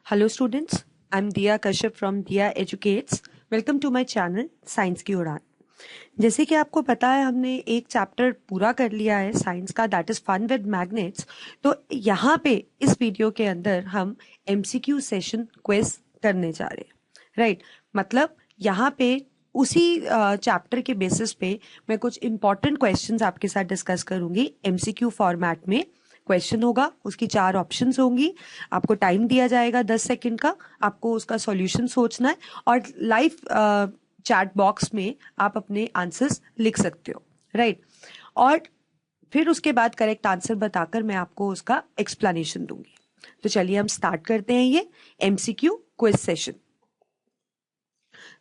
Hello students, I'm Diya Kashyap from Diya Educates. Welcome to my channel science की उड़ान। जैसे कि आपको पता है हमने एक चैप्टर पूरा कर लिया है साइंस का, that is fun with magnets. तो यहाँ पे इस वीडियो के अंदर हम एमसीक्यू सेशन क्विज करने जा रहे हैं, राइट। मतलब यहाँ पे उसी चैप्टर के बेसिस पे मैं कुछ इंपॉर्टेंट क्वेश्चंस आपके साथ डिस्कस करूंगी। एमसीक्यू फॉर्मेट में क्वेश्चन होगा, उसकी 4 ऑप्शंस होंगी, आपको टाइम दिया जाएगा 10 सेकंड का, आपको उसका सॉल्यूशन सोचना है और लाइव चैट बॉक्स में आप अपने आंसर्स लिख सकते हो, राइट। और फिर उसके बाद करेक्ट आंसर बताकर मैं आपको उसका एक्सप्लेनेशन दूंगी। तो चलिए हम स्टार्ट करते हैं ये एमसीक्यू क्विज सेशन।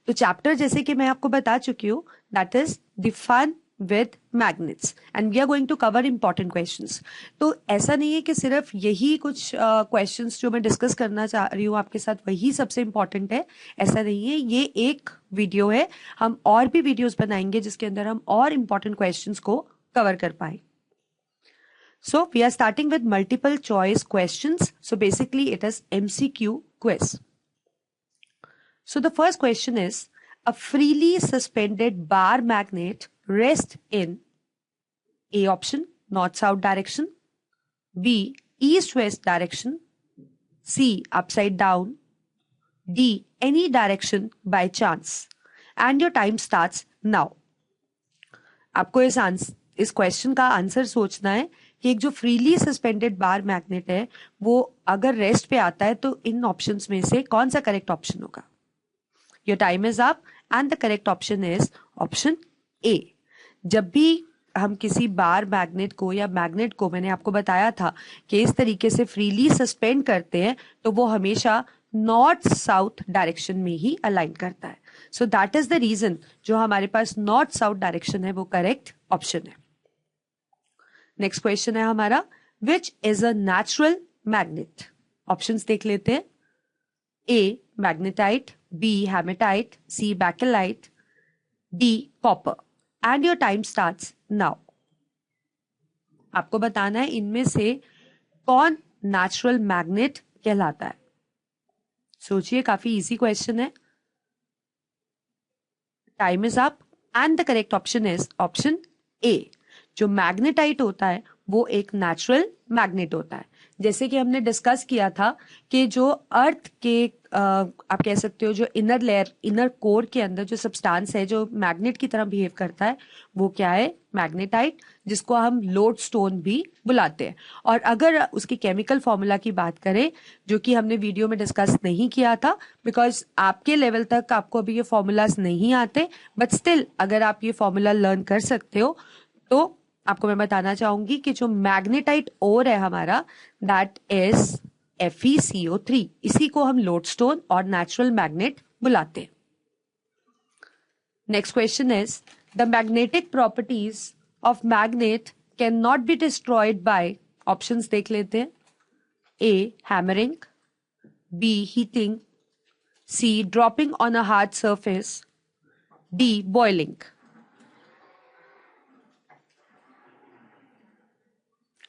तो चैप्टर जैसे कि मैं आपको बता चुकी हूँ, that is the fun with magnets and we are going to cover important questions. तो ऐसा नहीं है कि सिर्फ यही कुछ क्वेश्चंस जो मैं डिस्कस करना चाह रही हूँ आपके साथ वही सबसे इंपॉर्टेंट है, ऐसा नहीं है। ये एक वीडियो है, हम और भी वीडियोस बनाएंगे जिसके अंदर हम और इंपॉर्टेंट क्वेश्चंस को कवर कर पाए। So we are starting with multiple choice questions. So basically it is MCQ quiz. So the first question is, a freely suspended bar magnet rests in A option, north-south direction, B, east-west direction, C, upside down, D, any direction by chance. And your time starts now. आपको इस question का answer सोचना है कि एक जो freely suspended bar magnet है वो अगर रेस्ट पे आता है तो इन ऑप्शंस में से कौन सा करेक्ट ऑप्शन होगा। Your time is up and the correct option is option A. जब भी हम किसी बार मैग्नेट को या मैग्नेट को, मैंने आपको बताया था कि इस तरीके से फ्रीली सस्पेंड करते हैं तो वो हमेशा नॉर्थ साउथ डायरेक्शन में ही अलाइन करता है। So that is the reason जो हमारे पास नॉर्थ साउथ डायरेक्शन है वो करेक्ट ऑप्शन है। नेक्स्ट क्वेश्चन है हमारा, which is a natural magnet. Options देख लेते हैं। A magnetite, B hematite, C bakelite, D copper. And your time starts now. आपको बताना है इनमें से कौन नेचुरल मैग्नेट कहलाता है। सोचिए, काफी इजी क्वेश्चन है। Time is up and the correct option is option A. जो मैग्नेटाइट होता है वो एक नेचुरल मैग्नेट होता है। जैसे कि हमने डिस्कस किया था कि जो अर्थ के आप कह सकते हो जो इनर लेयर, इनर कोर के अंदर जो सब्सटेंस है जो मैग्नेट की तरह बिहेव करता है वो क्या है, मैग्नेटाइट, जिसको हम लोडस्टोन भी बुलाते हैं। और अगर उसकी केमिकल फॉर्मूला की बात करें जो कि हमने वीडियो में डिस्कस नहीं किया था बिकॉज आपके लेवल तक आपको अभी ये फॉर्मूलाज नहीं आते, बट स्टिल अगर आप ये फॉर्मूला लर्न कर सकते हो तो आपको मैं बताना चाहूंगी कि जो मैग्नेटाइट ओर है हमारा, दैट इज FeCO3। इसी को हम लोडस्टोन और नेचुरल मैग्नेट बुलाते हैं। Next question is, the magnetic properties of magnet can not be destroyed by. Options देख लेते हैं। A hammering, B heating, C dropping on a hard surface, D boiling.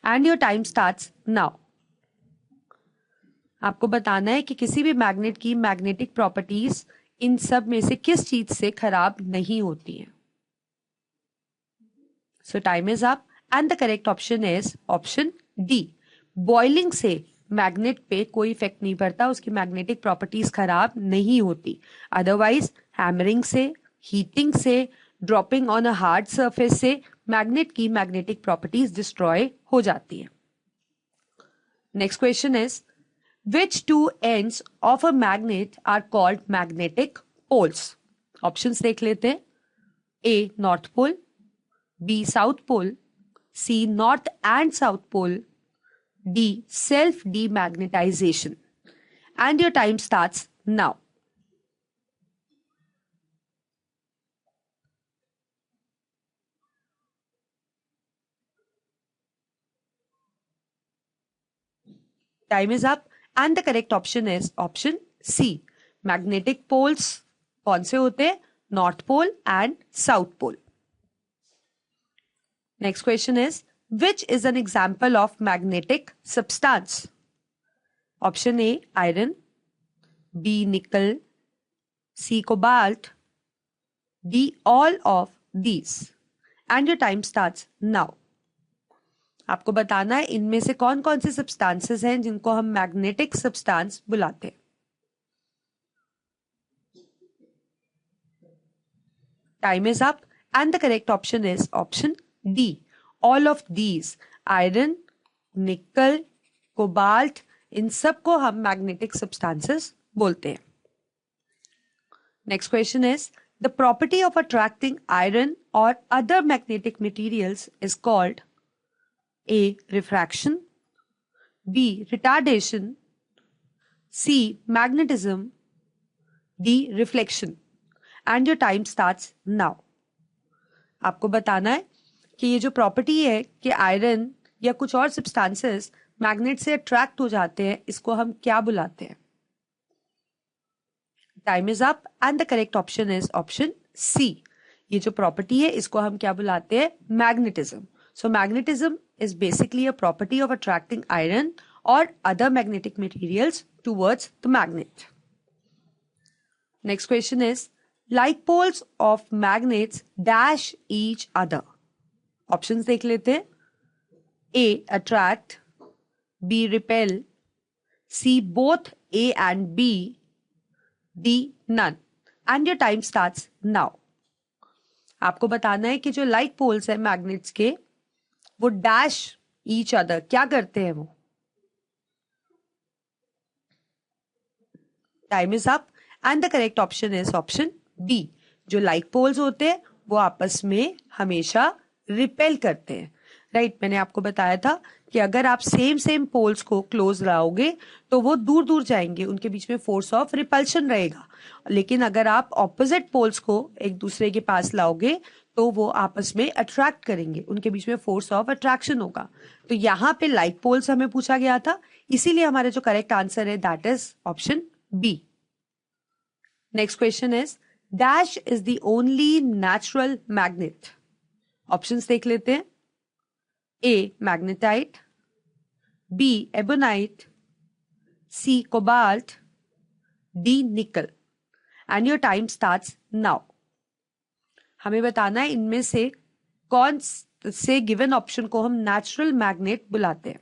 And your time starts now. आपको बताना है कि किसी भी magnet की मैग्नेटिक प्रॉपर्टीज इन सब में से किस चीज से खराब नहीं होती है। सो time is up and the correct option is option D. Boiling से मैग्नेट पे कोई इफेक्ट नहीं पड़ता, उसकी मैग्नेटिक प्रॉपर्टीज खराब नहीं होती। अदरवाइज हैमरिंग से, हीटिंग से, dropping on a hard surface से मैग्नेट की मैग्नेटिक प्रॉपर्टीज डिस्ट्रॉय हो जाती है। Next question is, which two ends of a magnet are called magnetic poles? Options देख लेते हैं। A north pole, B south pole, C north and south pole, D self demagnetization. And your time starts now. Time is up and the correct option is option C. Magnetic poles कौन से होते हैं, north pole and south pole. Next question is, which is an example of magnetic substance. Option A iron, B nickel, C cobalt, D all of these. And your time starts now. आपको बताना है इनमें से कौन कौन से substances हैं जिनको हम मैग्नेटिक सब्सटेंस बुलाते हैं. Time is up and the correct option is option D. All of these. Iron, nickel, cobalt, इन सबको हम मैग्नेटिक सब्सटेंसेस बोलते हैं. Next question is, the property of attracting iron or other magnetic materials is called A. Refraction, B. Retardation, C. Magnetism, D. Reflection. And your time starts now. आपको बताना है कि ये जो प्रॉपर्टी है कि आयरन या कुछ और सब्सटेंसेस मैग्नेट से अट्रैक्ट हो जाते हैं, इसको हम क्या बुलाते हैं. Time is up and the correct option is option C. ये जो प्रॉपर्टी है इसको हम क्या बुलाते हैं, magnetism. So magnetism is basically a property of attracting iron or other magnetic materials towards the magnet. Next question is, like poles of magnets dash each other. Options देख लेते हैं. A. Attract, B. Repel, C. Both A and B, D. None. And your time starts now. आपको बताना है कि जो like poles है magnets के, वो डैश ईच अदर क्या करते हैं वो. Time is up and the correct option is option B. जो लाइक पोल्स होते हैं वो आपस में हमेशा रिपेल करते हैं. राइट, मैंने आपको बताया था कि अगर आप सेम पोल्स को क्लोज लाओगे तो वो दूर दूर जाएंगे, उनके बीच में फोर्स ऑफ रिपल्शन रहेगा. लेकिन अगर आप ऑपोजिट पोल्स को एक दूसरे के पास लाओगे तो वो आपस में अट्रैक्ट करेंगे, उनके बीच में फोर्स ऑफ अट्रैक्शन होगा. तो यहाँ पे लाइक पोल्स हमें पूछा गया था, इसीलिए हमारे जो करेक्ट आंसर है that is option B. Next question is, dash is the only natural magnet. Options देख लेते हैं. A. Magnetite, B. Ebonite, C. Cobalt, D. Nickel. And your time starts now. हमें बताना है इनमें से कौन से गिवन ऑप्शन को हम नेचुरल मैग्नेट बुलाते हैं.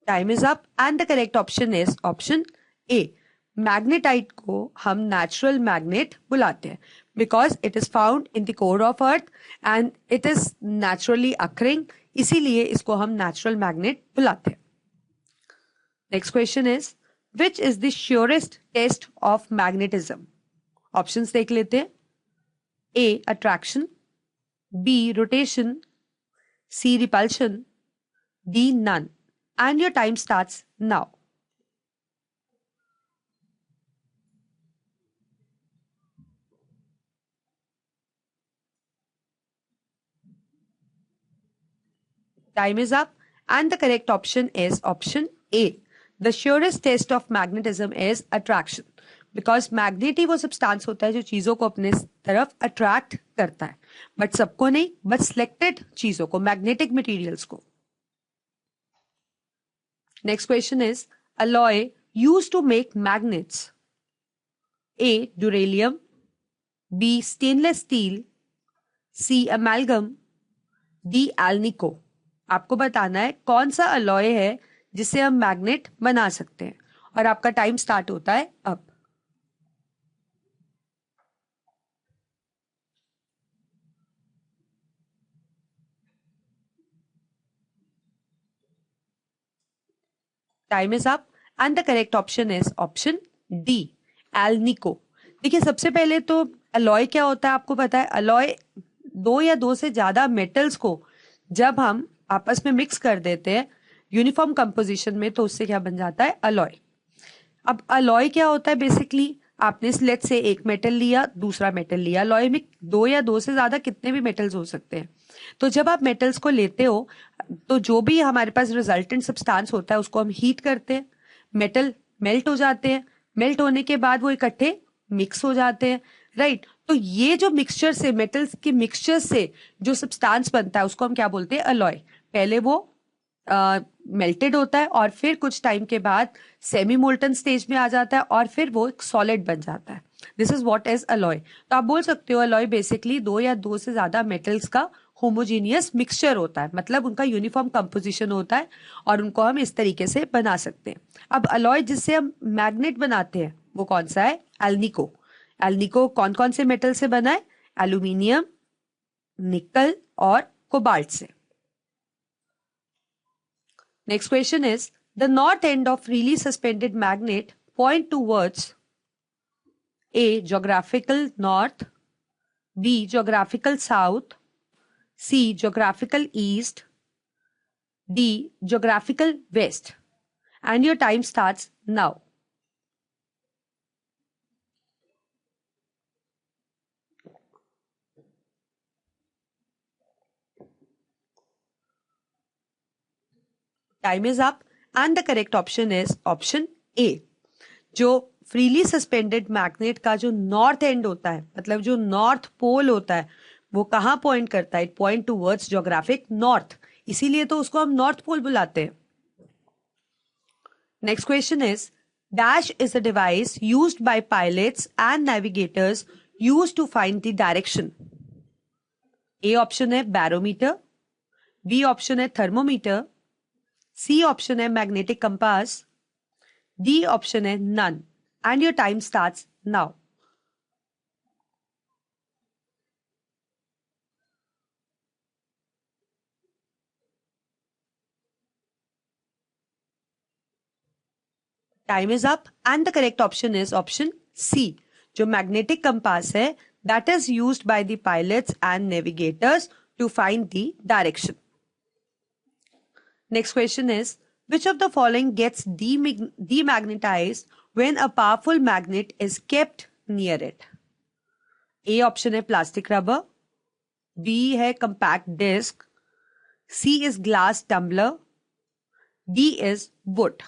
Time is up and the correct option is option A. Magnetite को हम नेचुरल मैग्नेट बुलाते हैं because it is found in the core of earth and it is naturally occurring, इसीलिए इसको हम नेचुरल मैग्नेट बुलाते हैं. Next question is, which is the surest test of magnetism? Options देख लेते हैं. A. Attraction, B. Rotation, C. Repulsion, D. None. And your time starts now. Time is up and the correct option is option A. The surest test of magnetism is attraction. Because magnet ही वो substance होता है जो चीजों को अपने तरफ attract करता है, बट सबको नहीं, बट सिलेक्टेड चीजों को, मैग्नेटिक मटेरियल्स को. Next question is, alloy used to make magnets. A. Duralium, B. Stainless steel, C. Amalgam, D. Alnico. आपको बताना है कौन सा अलॉय है जिससे हम मैग्नेट बना सकते हैं और आपका टाइम स्टार्ट होता है अब. Time is up and the correct option is option D. Alnico. देखिए, सबसे पहले तो अलॉय क्या होता है आपको पता है. अलॉय दो या दो से ज्यादा मेटल्स को जब हम आपस में मिक्स कर देते हैं यूनिफॉर्म कंपोजिशन में तो उससे क्या बन जाता है, अलॉय. अब अलॉय क्या होता है, बेसिकली आपने स्लेट से एक मेटल लिया, दूसरा मेटल लिया. अलॉय में दो या दो से ज्यादा कितने भी मेटल्स हो सकते हैं. तो जब आप मेटल्स को लेते हो तो जो भी हमारे पास रिजल्टेंट सब्सटेंस होता है उसको हम हीट करते हैं, मेटल मेल्ट हो जाते हैं. मेल्ट होने के बाद वो इकट्ठे मिक्स हो जाते हैं. राइट, तो ये जो मिक्सचर से, मेटल्स के मिक्सचर से जो सब्सटेंस बनता है उसको हम क्या बोलते हैं, अलॉय. पहले वो मेल्टेड होता है और फिर कुछ टाइम के बाद सेमी मोल्टन स्टेज में आ जाता है और फिर वो एक सॉलिड बन जाता है. This is what is alloy. तो आप बोल सकते हो अलॉय बेसिकली दो या दो से ज्यादा मेटल्स का होमोजीनियस मिक्सचर होता है, मतलब उनका यूनिफॉर्म कंपोजिशन होता है और उनको हम इस तरीके से बना सकते हैं. अब अलॉय जिससे हम मैग्नेट बनाते हैं वो कौन सा है? एल्निको. एल्निको कौन कौन से मेटल से बना है? एल्यूमिनियम, निकल और कोबाल्ट से. Next question is, the north end of freely suspended magnet point towards A. Geographical north, B. Geographical south, C. Geographical east, D. Geographical west. And your time starts now. Time is up and the correct option is option A. जो freely suspended magnet का जो north and होता है, मतलब जो north pole होता है, वो कहाँ पॉइंट करता है? It point towards geographic north, इसीलिए तो उसको हम नॉर्थ पोल बुलाते हैं. Next question is, dash is a device used by pilots and navigators used to find the direction. A option है बैरोमीटर, बी ऑप्शन है थर्मोमीटर, सी ऑप्शन है magnetic compass, D option है none. And your time starts now. Time is up and the correct option is option C. जो magnetic compass है that is used by the pilots and navigators to find the direction. Next question is, which of the following gets demagnetized when a powerful magnet is kept near it? A option है plastic rubber, B है compact disc, C is glass tumbler, D is wood.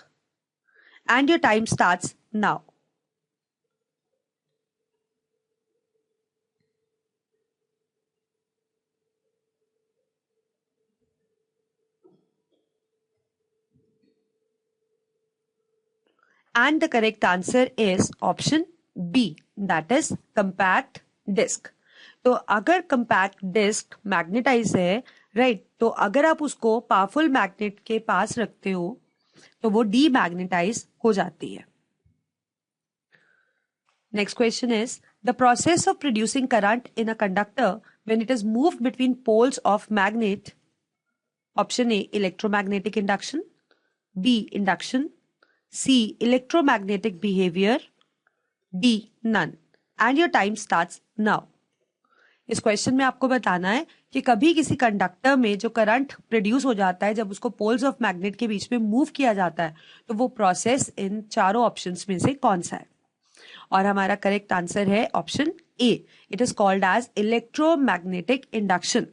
And your time starts now. And the correct answer is option B, that is compact disc. तो अगर compact disc magnetise है, right, तो अगर आप उसको powerful magnet के पास रखते हो तो वो डीमैग्नेटाइज हो जाती है. Next question is, the process of producing current in a conductor when it is moved between poles of magnet. Option A electromagnetic induction, B induction, C. Electromagnetic behavior, D. None. And your time starts now. इस question में आपको बताना है कि कभी किसी conductor में जो करंट प्रोड्यूस हो जाता है जब उसको पोल्स ऑफ मैग्नेट के बीच में मूव किया जाता है तो वो प्रोसेस इन चारों ऑप्शंस में से कौन सा है? और हमारा करेक्ट आंसर है option A. It is called as electromagnetic induction.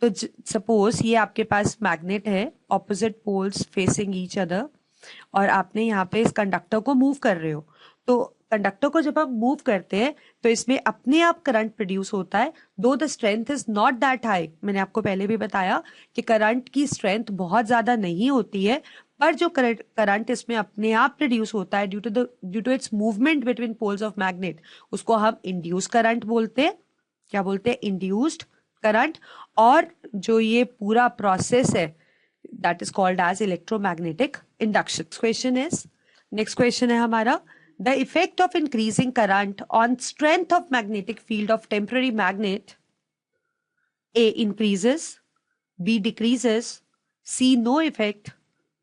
तो सपोज ये आपके पास मैग्नेट है, opposite poles facing each other, और आपने यहाँ पे इस कंडक्टर को मूव कर रहे हो. तो कंडक्टर को जब आप मूव करते हैं तो इसमें अपने आप करंट प्रोड्यूस होता है, दो the strength is not that high. मैंने आपको पहले भी बताया कि करंट की स्ट्रेंथ बहुत ज्यादा नहीं होती है, पर जो करंट इसमें अपने आप प्रोड्यूस होता है due to its movement between poles of magnet, उसको हम इंड्यूस करंट बोलते हैं. क्या बोलते हैं? Induced current. और जो ये पूरा प्रोसेस है that is called as electromagnetic induction. Next question है हमारा, the effect of increasing current on strength of magnetic field of temporary magnet. A increases, B decreases, C no effect,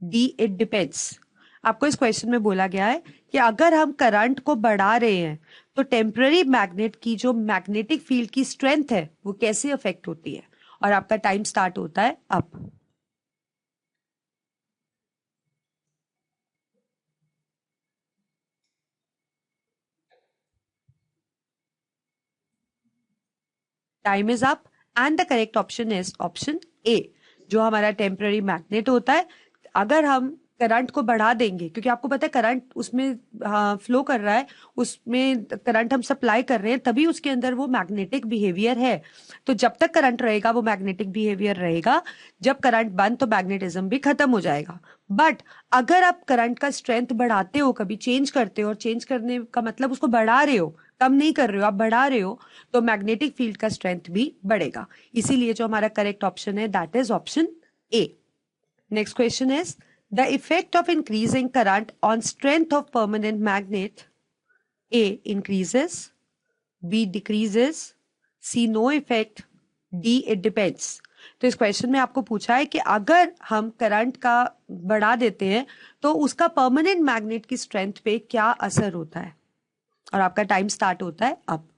D it depends. आपको इस question में बोला गया है कि अगर हम करंट को बढ़ा रहे हैं तो टेम्पररी मैग्नेट की जो मैग्नेटिक फील्ड की स्ट्रेंथ है वो कैसे अफेक्ट होती है. और आपका टाइम स्टार्ट होता है अब. Time is up and the correct option is option A. जो हमारा टेम्पररी मैग्नेट होता है, अगर हम करंट को बढ़ा देंगे, क्योंकि आपको पता है करंट उसमें फ्लो कर रहा है, उसमें करंट हम सप्लाई कर रहे हैं, तभी उसके अंदर वो मैग्नेटिक बिहेवियर है। तो जब तक करंट रहेगा वो मैग्नेटिक बिहेवियर रहेगा, जब करंट बंद तो मैग्नेटिज्म भी खत्म हो जाएगा। बट अगर आप करंट का स्ट्रेंथ बढ़ाते हो, कभी चेंज करते हो, और चेंज करने का मतलब उसको बढ़ा रहे हो, कम नहीं कर रहे हो, आप बढ़ा रहे हो, तो मैग्नेटिक फील्ड का स्ट्रेंथ भी बढ़ेगा। इसीलिए जो हमारा करेक्ट ऑप्शन है that is option A. Next question is the effect of increasing current on strength of permanent magnet. A increases, B decreases, C no effect, D it depends. तो इस question में आपको पूछा है कि अगर हम करंट का बढ़ा देते हैं तो उसका परमानेंट मैग्नेट की स्ट्रेंथ पे क्या असर होता है, और आपका टाइम स्टार्ट होता है अब।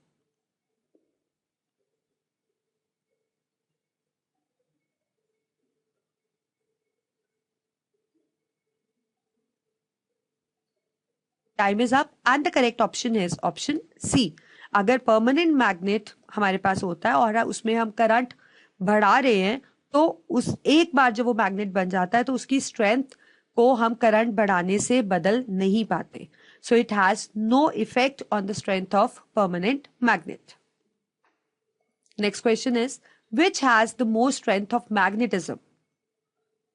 Time is up and the correct option is option C. अगर परमानेंट मैग्नेट हमारे पास होता है और उसमें हम करंट बढ़ा रहे हैं, तो उस एक बार जब वो मैग्नेट बन जाता है तो उसकी स्ट्रेंथ को हम करंट बढ़ाने से बदल नहीं पाते। So it has no effect on the strength of permanent magnet. Next question is which has the most strength of magnetism?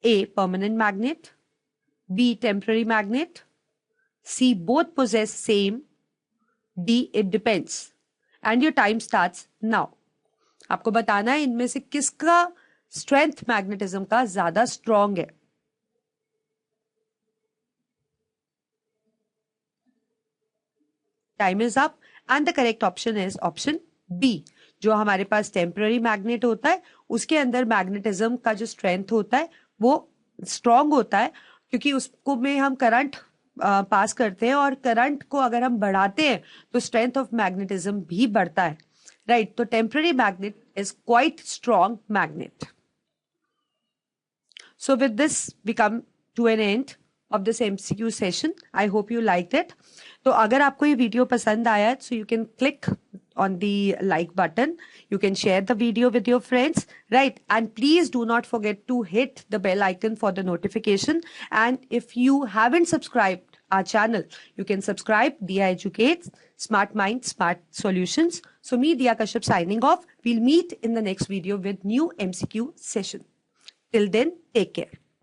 A permanent magnet, B temporary magnet, C both possess same, D it depends. And your time starts now. आपको बताना है इनमें से किसका strength magnetism का ज्यादा strong है। Time is up and the correct option is option B. जो हमारे पास टेम्पररी मैग्नेट होता है उसके अंदर मैग्नेटिज्म का जो स्ट्रेंथ होता है वो स्ट्रॉन्ग होता है, क्योंकि उसको में हम करंट पास करते हैं, और करंट को अगर हम बढ़ाते हैं तो स्ट्रेंथ ऑफ मैग्नेटिज्म भी बढ़ता है, राइट? तो temporary magnet is quite strong magnet. So with this we come to an end of this MCQ session. I hope you liked it. तो अगर आपको ये वीडियो पसंद आया so you can click on the like button, you can share the video with your friends, right? And please do not forget to hit the bell icon for the notification. And if you haven't subscribed our channel, you can subscribe. Diya Educates, Smart Mind, Smart Solutions. So me, Diya Kashyap, signing off. We'll meet in the next video with new MCQ session. Till then, take care.